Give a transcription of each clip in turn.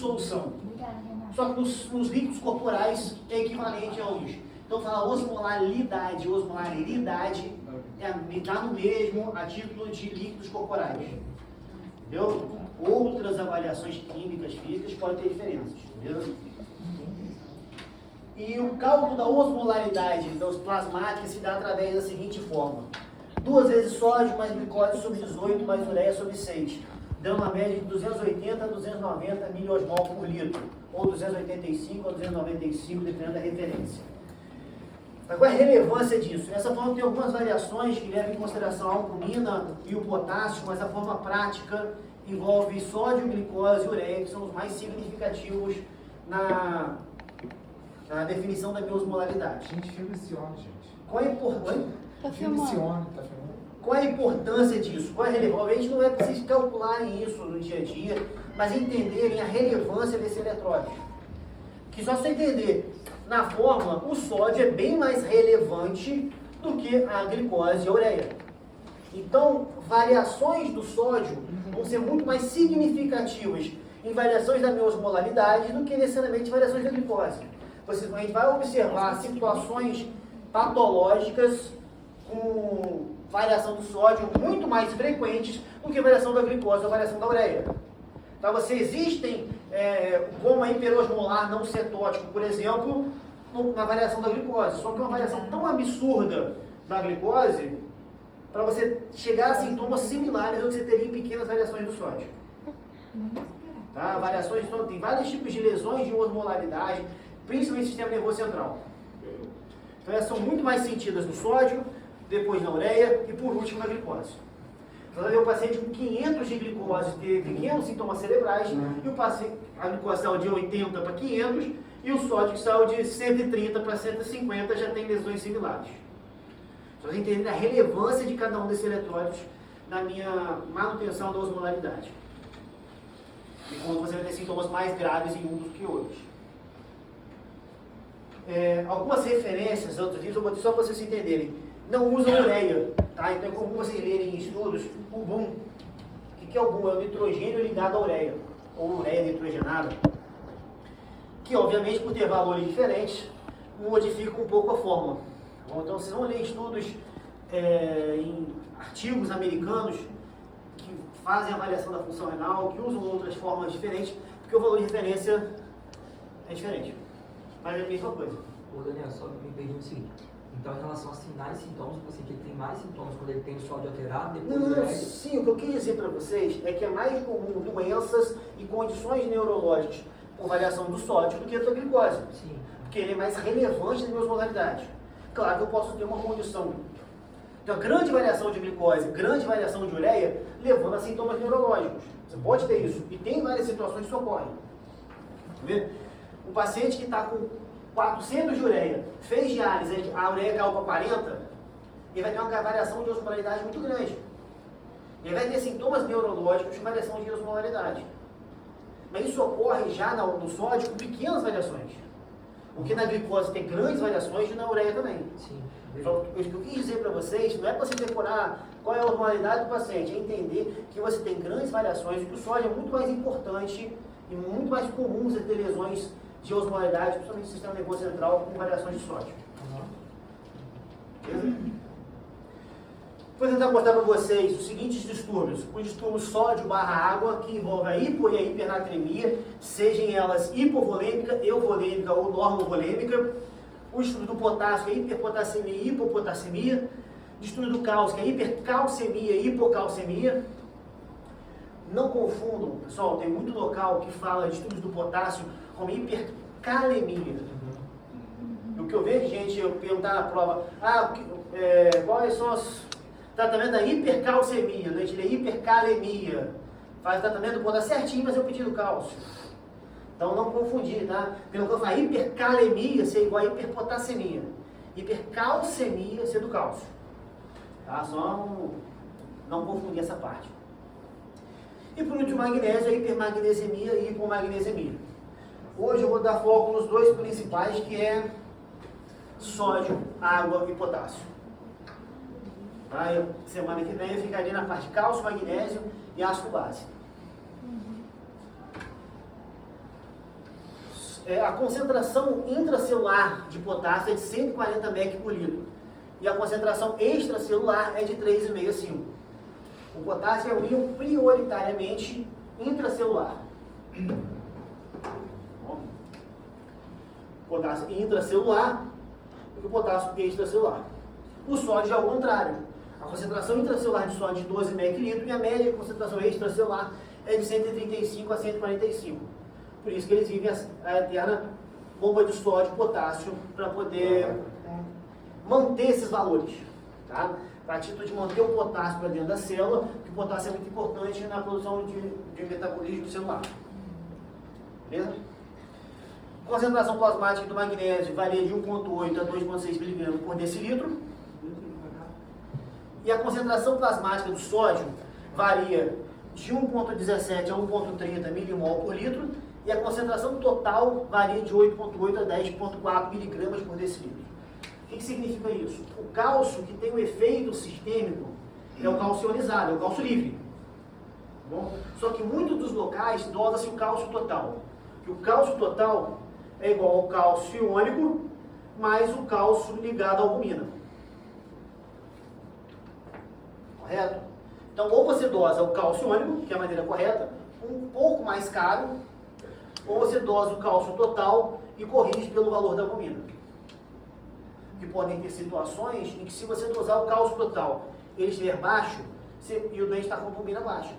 dissolução. Só que nos líquidos corporais é equivalente ao lixo. Então, falar osmolaridade, osmolaridade está no mesmo a título de líquidos corporais. Entendeu? Outras avaliações químicas, físicas podem ter diferenças. Entendeu? E o cálculo da osmolaridade das plasmáticas se dá através da seguinte forma: 2 vezes sódio mais glicose sobre 18 mais ureia sobre 6, dando uma média de 280 a 290 miliosmol por litro, ou 285 a 295, dependendo da referência. Mas qual é a relevância disso? Nessa forma tem algumas variações que levam em consideração a albumina e o potássio, mas a forma prática envolve sódio, glicose e ureia, que são os mais significativos na definição da biosmolaridade. Gente, filma esse homem, gente. Qual é a importância? Tá filmando. Esse homem, tá filmando. Qual é a importância disso? Qual é a relevância? Obviamente não é para vocês calcularem isso no dia a dia, mas entenderem a relevância desse eletrólitos. Que só você entender, na fórmula, o sódio é bem mais relevante do que a glicose e a ureia. Então, variações do sódio vão ser muito mais significativas em variações da biosmolaridade do que necessariamente variações da glicose. A gente vai observar situações patológicas com variação do sódio muito mais frequentes do que variação da glicose ou variação da ureia. Então, existem, como a hiperosmolar não cetótico, por exemplo, na variação da glicose. Só que é uma variação tão absurda da glicose, para você chegar a sintomas similares ao que você teria em pequenas variações do sódio. Tá? Variações, então, tem vários tipos de lesões de osmolaridade, principalmente no sistema nervoso central. Então elas são muito mais sentidas no sódio, depois na ureia e por último na glicose. Então vai ver o paciente com 500 de glicose ter pequenos sintomas cerebrais e o paciente, a glicose saiu de 80 para 500 e o sódio que saiu de 130 para 150 já tem lesões similares. Só você entender a relevância de cada um desses eletrólitos na minha manutenção da osmolaridade. E quando você vai ter sintomas mais graves em um do que outros. Algumas referências, outros livros, eu vou só para vocês entenderem. Não usam ureia, tá? Então é comum vocês lerem em estudos o BUM. O que é o BUM? É o nitrogênio ligado à ureia, ou ureia nitrogenada. Que, obviamente, por ter valores diferentes, modifica um pouco a fórmula. Então vocês vão ler estudos em artigos americanos que fazem avaliação da função renal, que usam outras formas diferentes, porque o valor de referência é diferente. Mas é a mesma coisa. Ô Daniel, só me perdi o seguinte. Então, em relação a sinais e sintomas, o paciente tem mais sintomas quando ele tem o sódio alterado, depois sim, o que eu quis dizer para vocês é que é mais comum doenças e condições neurológicas por variação do sódio do que a da glicose. Sim. Porque ele é mais relevante na osmolaridade. Claro que eu posso ter uma condição. Então, grande variação de glicose, grande variação de ureia, levando a sintomas neurológicos. Você pode ter isso. E tem várias situações que isso ocorre. Tá vendo? O paciente que está com 400 de ureia, fez diálise, a ureia caiu para 40, ele vai ter uma variação de osmolaridade muito grande. Ele vai ter sintomas neurológicos de variação de osmolaridade. Mas isso ocorre já no sódio com pequenas variações. O que na glicose tem grandes variações e na ureia também. Sim. Então, o que eu quis dizer para vocês não é para você decorar qual é a osmolaridade do paciente, é entender que você tem grandes variações e que o sódio é muito mais importante e muito mais comum você ter lesões de osmolaridade, principalmente no sistema nervoso central, com variações de sódio. Beleza? Vou tentar mostrar para vocês os seguintes distúrbios. O distúrbio sódio/água, que envolve a hipo e a hipernatremia, sejam elas hipovolêmica, euvolêmica ou normovolêmica. O distúrbio do potássio, que é hiperpotassemia e hipopotassemia. O distúrbio do cálcio, que é hipercalcemia e hipocalcemia. Não confundam, pessoal, tem muito local que fala de distúrbios do potássio como hipercalemia. O que eu vejo, gente, eu perguntar na prova, quais são os tratamentos da hipercalcemia? A gente lê hipercalemia. Faz o tratamento do potássio certinho, mas eu pedi do cálcio. Então não confundir, tá? Pelo que eu falo, hipercalemia ser igual a hiperpotassemia. Hipercalcemia ser do cálcio. Tá? Só não confundir essa parte. E por último, magnésio, a hipermagnesemia e hipomagnesemia. Hoje eu vou dar foco nos dois principais, que é sódio, água e potássio. Tá? Semana que vem eu ficaria na parte de cálcio, magnésio e ácido base. a concentração intracelular de potássio é de 140 mEq por litro. E a concentração extracelular é de 3,5 a 5. O potássio é um íon prioritariamente intracelular. Potássio intracelular e o potássio extracelular. O sódio é ao contrário. A concentração intracelular de sódio é de 12 mEq litro e a média concentração extracelular é de 135 a 145. Por isso que eles vivem a eterna bomba de sódio e potássio para poder manter esses valores. Tá? Para título de manter o potássio para dentro da célula, porque o potássio é muito importante na produção de metabolismo celular. Beleza? Concentração plasmática do magnésio varia de 1,8 a 2,6 mg por decilitro. E a concentração plasmática do sódio varia de 1,17 a 1,30 milimol por litro. E a concentração total varia de 8,8 a 10,4 miligramas por decilitro. O que significa isso? O cálcio que tem o efeito sistêmico é o cálcio ionizado, é o cálcio livre. Bom? Só que em muitos dos locais dosa-se o cálcio total. E o cálcio total é igual ao cálcio iônico mais o cálcio ligado à albumina. Correto? Então, ou você dosa o cálcio iônico, que é a maneira correta, um pouco mais caro, ou você dosa o cálcio total e corrige pelo valor da albumina. Que podem ter situações em que, se você dosar o cálcio total e ele estiver baixo, e o doente está com a albumina baixa.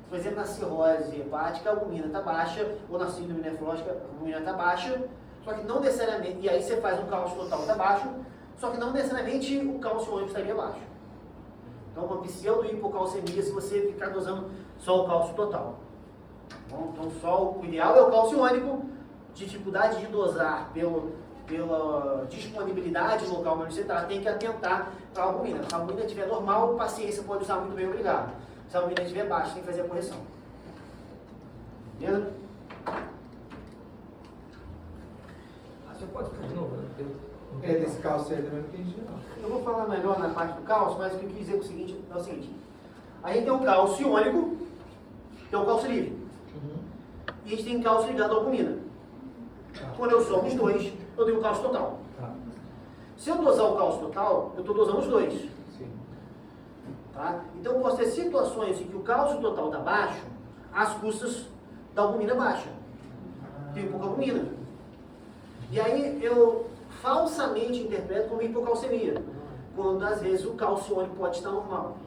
Por exemplo, na cirrose hepática, a albumina está baixa, ou na síndrome nefrológica, a albumina está baixa, só que não necessariamente, e aí você faz um cálcio total está baixo, só que não necessariamente o cálcio iônico estaria baixo. Então, uma pseudo-hipocalcemia se você ficar dosando só o cálcio total. Bom, então, só o ideal é o cálcio iônico, dificuldade de dosar pela disponibilidade local onde você está, tem que atentar para a albumina. Se a albumina estiver normal, paciência, pode usar muito bem, obrigado. Se a albumina estiver baixa, tem que fazer a correção. Beleza? Você pode ficar de novo, né? Não quer desse cálcio aí também, não entendi não. Eu vou falar melhor na parte do cálcio, mas o que eu quis dizer é o seguinte. A gente tem o cálcio iônico, que é o cálcio livre. E a gente tem cálcio ligado à albumina. Quando eu somo os dois, eu tenho o cálcio total. Se eu dosar o cálcio total, eu estou dosando os dois. Sim. Tá? Então eu posso ter situações em que o cálcio total está baixo, às custas da albumina baixa. Tem pouca albumina. E aí eu falsamente interpreto como hipocalcemia, quando às vezes o cálcio iônico pode estar normal.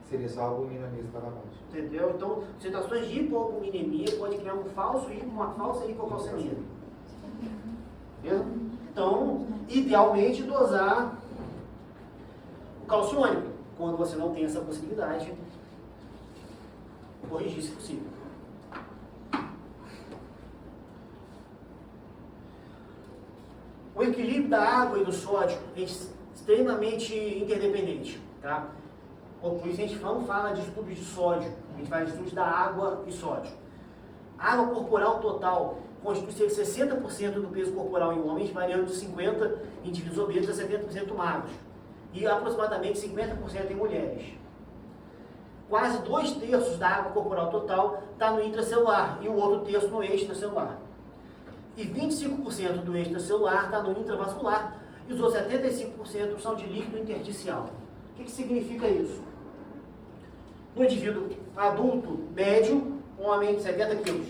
Seria só a albumina mesmo para baixo. Entendeu? Então, situações de hipoalbuminemia pode criar uma falsa hipocalcemia. Entendeu? Então, idealmente dosar o cálcio iônico. Quando você não tem essa possibilidade, corrigir se possível. O equilíbrio da água e do sódio é extremamente interdependente. Tá? Por isso a gente não fala de estudos de sódio, a gente fala de estudos da água e sódio. A água corporal total constitui cerca de 60% do peso corporal em homens, variando de 50% em indivíduos obesos a 70% magros, e aproximadamente 50% em mulheres. Quase 2/3 da água corporal total está no intracelular e o outro terço no extracelular. E 25% do extracelular está no intravascular e os outros 75% são de líquido intersticial. O que significa isso? No indivíduo adulto médio, homem de 70 quilos,